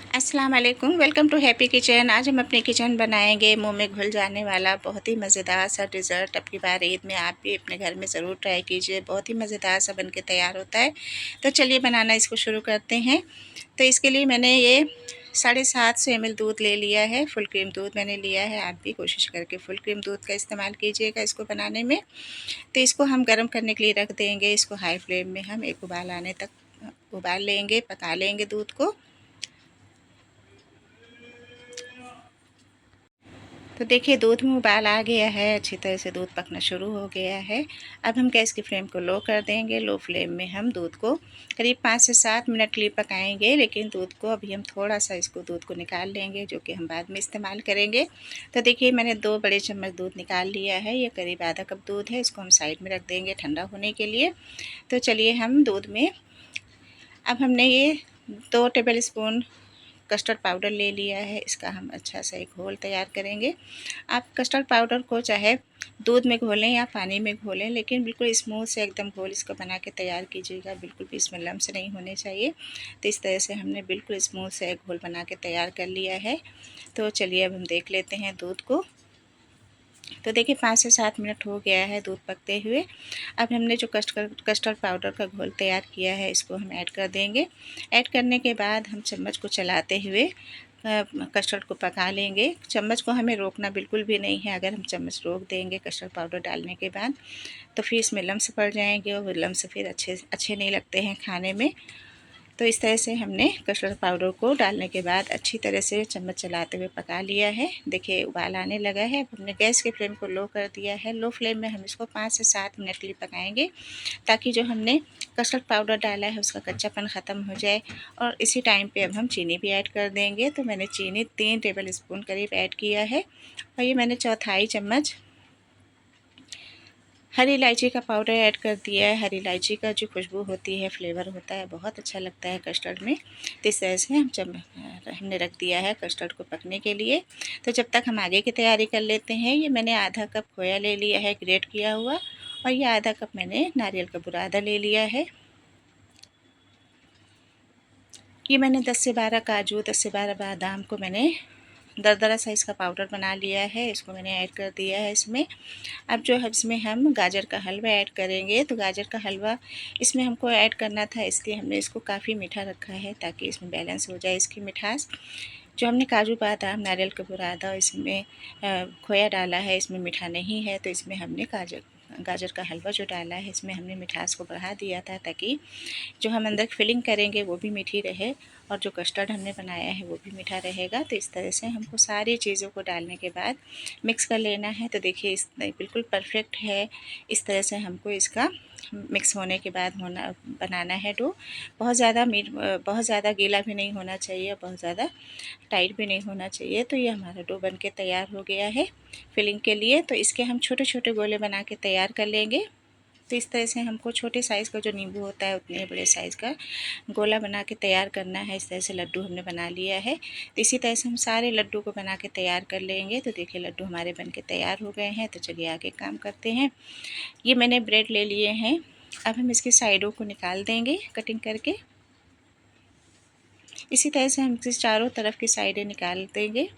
अस्सलाम वालेकुम, welcome to happy kitchen. आज हम अपने किचन बनाएंगे मुंह में घुल जाने वाला बहुत ही मज़ेदार सा डिज़र्ट। अब की बार ईद में आप भी अपने घर में ज़रूर ट्राई कीजिए, बहुत ही मज़ेदार सा बनके तैयार होता है। तो चलिए बनाना इसको शुरू करते हैं। तो इसके लिए मैंने ये 750 ml दूध ले लिया है, फुल क्रीम दूध मैंने लिया है। आप भी कोशिश करके फुल क्रीम दूध का इस्तेमाल कीजिएगा इसको बनाने में। तो इसको हम गर्म करने के लिए रख देंगे। इसको हाई फ्लेम में हम एक उबाल आने तक उबाल लेंगे, पका लेंगे दूध को। तो देखिए दूध में उबाल आ गया है, अच्छी तरह से दूध पकना शुरू हो गया है। अब हम गैस की फ्लेम को लो कर देंगे। लो फ्लेम में हम दूध को करीब 5 से 7 मिनट के लिए पकाएंगे, लेकिन दूध को अभी हम थोड़ा सा इसको दूध को निकाल लेंगे, जो कि हम बाद में इस्तेमाल करेंगे। तो देखिए मैंने 2 बड़े चम्मच दूध निकाल लिया है, ये करीब आधा कप दूध है। इसको हम साइड में रख देंगे ठंडा होने के लिए। तो चलिए हम दूध में अब हमने ये 2 टेबल स्पून कस्टर्ड पाउडर ले लिया है। इसका हम अच्छा सा एक घोल तैयार करेंगे। आप कस्टर्ड पाउडर को चाहे दूध में घोलें या पानी में घोलें, लेकिन बिल्कुल स्मूथ से एकदम घोल इसको बना के तैयार कीजिएगा। बिल्कुल भी इसमें लम्स नहीं होने चाहिए। तो इस तरह से हमने बिल्कुल स्मूथ से एक घोल बना के तैयार कर लिया है। तो चलिए अब हम देख लेते हैं दूध को। तो देखिए 5 से 7 मिनट हो गया है दूध पकते हुए। अब हमने जो कस्टर्ड पाउडर का घोल तैयार किया है, इसको हम ऐड कर देंगे। ऐड करने के बाद हम चम्मच को चलाते हुए कस्टर्ड को पका लेंगे। चम्मच को हमें रोकना बिल्कुल भी नहीं है। अगर हम चम्मच रोक देंगे कस्टर्ड पाउडर डालने के बाद, तो फिर इसमें लम्स पड़ जाएंगे और लम्स फिर अच्छे नहीं लगते हैं खाने में। तो इस तरह से हमने कस्टर्ड पाउडर को डालने के बाद अच्छी तरह से चम्मच चलाते हुए पका लिया है। देखिए उबाल आने लगा है। अब हमने गैस के फ्लेम को लो कर दिया है। लो फ्लेम में हम इसको 5 से 7 मिनट के लिए पकाएंगे, ताकि जो हमने कस्टर्ड पाउडर डाला है उसका कच्चापन ख़त्म हो जाए। और इसी टाइम पे अब हम चीनी भी ऐड कर देंगे। तो मैंने चीनी 3 टेबल स्पून करीब ऐड किया है। और ये मैंने चौथाई चम्मच हरी इलायची का पाउडर ऐड कर दिया है। हरी इलायची का जो खुशबू होती है, फ्लेवर होता है, बहुत अच्छा लगता है कस्टर्ड में। तो इस तरह से हमने रख दिया है कस्टर्ड को पकने के लिए। तो जब तक हम आगे की तैयारी कर लेते हैं, ये मैंने आधा कप खोया ले लिया है ग्रेट किया हुआ, और ये आधा कप मैंने नारियल का बुरादा ले लिया है। ये मैंने 10 से 12 काजू, 10 से 12 बादाम को मैंने दरदरा साइज़ का पाउडर बना लिया है। इसको मैंने ऐड कर दिया है इसमें। अब जो है इसमें हम गाजर का हलवा ऐड करेंगे। तो गाजर का हलवा इसमें हमको ऐड करना था, इसलिए हमने इसको काफ़ी मीठा रखा है, ताकि इसमें बैलेंस हो जाए इसकी मिठास। जो हमने काजू बादाम, नारियल का बुरादा, इसमें खोया डाला है, इसमें मीठा नहीं है। तो इसमें हमने गाजर का हलवा जो डाला है, इसमें हमने मिठास को बढ़ा दिया था, ताकि जो हम अंदर फिलिंग करेंगे वो भी मीठी रहे, और जो कस्टर्ड हमने बनाया है वो भी मीठा रहेगा। तो इस तरह से हमको सारी चीज़ों को डालने के बाद मिक्स कर लेना है। तो देखिए इस बिल्कुल परफेक्ट है। इस तरह से हमको इसका मिक्स होने के बाद बनाना है डो। बहुत ज़्यादा गीला भी नहीं होना चाहिए, बहुत ज़्यादा टाइट भी नहीं होना चाहिए। तो ये हमारा डो बनके तैयार हो गया है फिलिंग के लिए। तो इसके हम छोटे छोटे गोले बना के तैयार कर लेंगे। तो इस तरह से हमको छोटे साइज़ का जो नींबू होता है, उतने बड़े साइज़ का गोला बना के तैयार करना है। इस तरह से लड्डू हमने बना लिया है। तो इसी तरह से हम सारे लड्डू को बना के तैयार कर लेंगे। तो देखिए लड्डू हमारे बन के तैयार हो गए हैं। तो चलिए आगे काम करते हैं। ये मैंने ब्रेड ले लिए हैं। अब हम इसकी साइडों को निकाल देंगे कटिंग करके। इसी तरह से हम इसकी चारों तरफ की साइडें निकाल देंगे।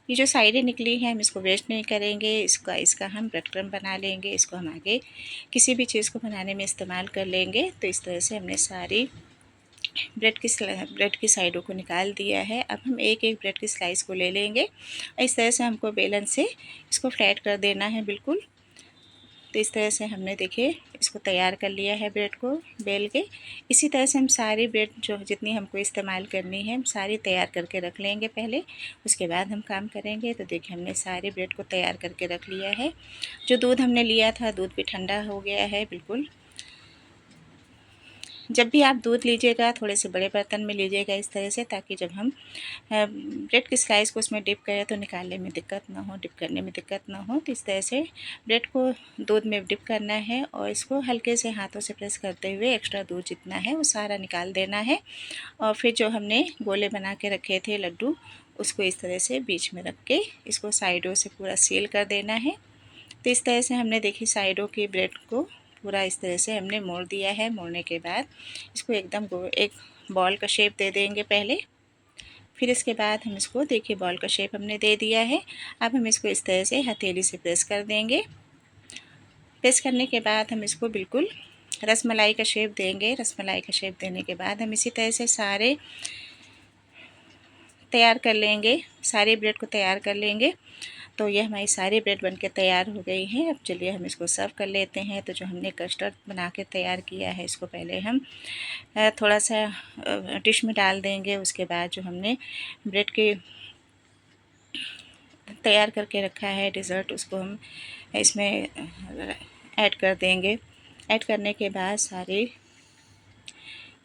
ये जो साइडें निकली हैं, हम इसको वेस्ट नहीं करेंगे। इसका हम ब्रेड क्रम्ब बना लेंगे। इसको हम आगे किसी भी चीज़ को बनाने में इस्तेमाल कर लेंगे। तो इस तरह से हमने सारी ब्रेड की साइडों को निकाल दिया है। अब हम एक एक ब्रेड की स्लाइस को ले लेंगे। इस तरह से हमको बेलन से इसको फ्लैट कर देना है बिल्कुल। तो इस तरह से हमने देखिए इसको तैयार कर लिया है ब्रेड को बेल के। इसी तरह से हम सारी ब्रेड जो जितनी हमको इस्तेमाल करनी है, हम सारी तैयार करके रख लेंगे पहले, उसके बाद हम काम करेंगे। तो देखिए हमने सारी ब्रेड को तैयार करके रख लिया है। जो दूध हमने लिया था, दूध भी ठंडा हो गया है बिल्कुल। जब भी आप दूध लीजिएगा, थोड़े से बड़े बर्तन में लीजिएगा इस तरह से, ताकि जब हम ब्रेड की स्लाइस को उसमें डिप करें तो निकालने में दिक्कत ना हो, डिप करने में दिक्कत ना हो। तो इस तरह से ब्रेड को दूध में डिप करना है, और इसको हल्के से हाथों से प्रेस करते हुए एक्स्ट्रा दूध जितना है वो सारा निकाल देना है। और फिर जो हमने गोले बना के रखे थे लड्डू, उसको इस तरह से बीच में रख के इसको साइडों से पूरा सील कर देना है। तो इस तरह से हमने देखी साइडों की ब्रेड को पूरा इस तरह से हमने मोड़ दिया है। मोड़ने के बाद इसको एकदम एक बॉल का शेप दे देंगे पहले, फिर इसके बाद हम इसको देखिए बॉल का शेप हमने दे दिया है। अब हम इसको इस तरह से हथेली से प्रेस कर देंगे। प्रेस करने के बाद हम इसको बिल्कुल रसमलाई का शेप देंगे। रसमलाई का शेप देने के बाद हम इसी तरह से सारे तैयार कर लेंगे, सारे ब्रेड को तैयार कर लेंगे। तो ये हमारी सारी ब्रेड बनके तैयार हो गई हैं। अब चलिए हम इसको सर्व कर लेते हैं। तो जो हमने कस्टर्ड बना के तैयार किया है इसको पहले हम थोड़ा सा डिश में डाल देंगे। उसके बाद जो हमने ब्रेड के तैयार करके रखा है डिज़र्ट, उसको हम इसमें ऐड कर देंगे। ऐड करने के बाद सारे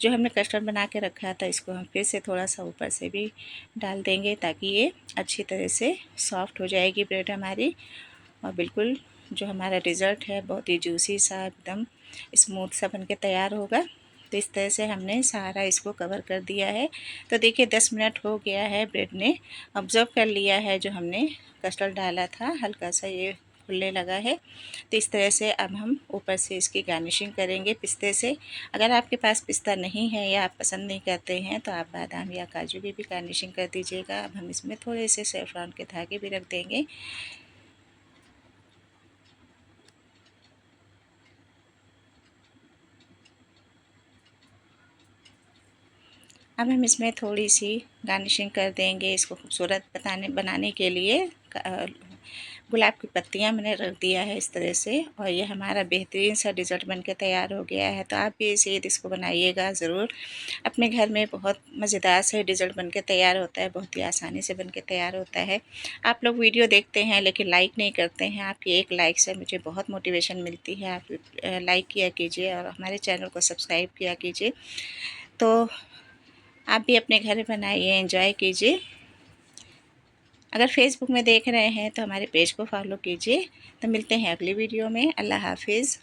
जो हमने कस्टर्ड बना के रखा था इसको हम फिर से थोड़ा सा ऊपर से भी डाल देंगे, ताकि ये अच्छी तरह से सॉफ्ट हो जाएगी ब्रेड हमारी। और बिल्कुल जो हमारा डिज़र्ट है बहुत ही जूसी सा, एकदम स्मूथ सा बनके तैयार होगा। तो इस तरह से हमने सारा इसको कवर कर दिया है। तो देखिए 10 मिनट हो गया है, ब्रेड ने ऑब्ज़र्व कर लिया है जो हमने कस्टर्ड डाला था, हल्का सा ये खुलने लगा है। तो इस तरह से अब हम ऊपर से इसकी गार्निशिंग करेंगे पिस्ते से। अगर आपके पास पिस्ता नहीं है या आप पसंद नहीं करते हैं तो आप बादाम या काजू की भी गार्निशिंग कर दीजिएगा। अब हम इसमें थोड़े से सेफ्रॉन के धागे भी रख देंगे। अब हम इसमें थोड़ी सी गार्निशिंग कर देंगे। इसको खूबसूरत बनाने के लिए गुलाब की पत्तियां मैंने रख दिया है इस तरह से। और ये हमारा बेहतरीन सा डिज़र्ट बनके तैयार हो गया है। तो आप भी इसे इसको बनाइएगा ज़रूर अपने घर में। बहुत मज़ेदार से डिज़र्ट बनके तैयार होता है, बहुत ही आसानी से बनके तैयार होता है। आप लोग वीडियो देखते हैं लेकिन लाइक नहीं करते हैं। आपकी एक लाइक से मुझे बहुत मोटिवेशन मिलती है। आप लाइक किया कीजिए और हमारे चैनल को सब्सक्राइब किया कीजिए। तो आप भी अपने घर में बनाइए, एंजॉय कीजिए। अगर फेसबुक में देख रहे हैं तो हमारे पेज को फॉलो कीजिए। तो मिलते हैं अगली वीडियो में। अल्लाह हाफिज़।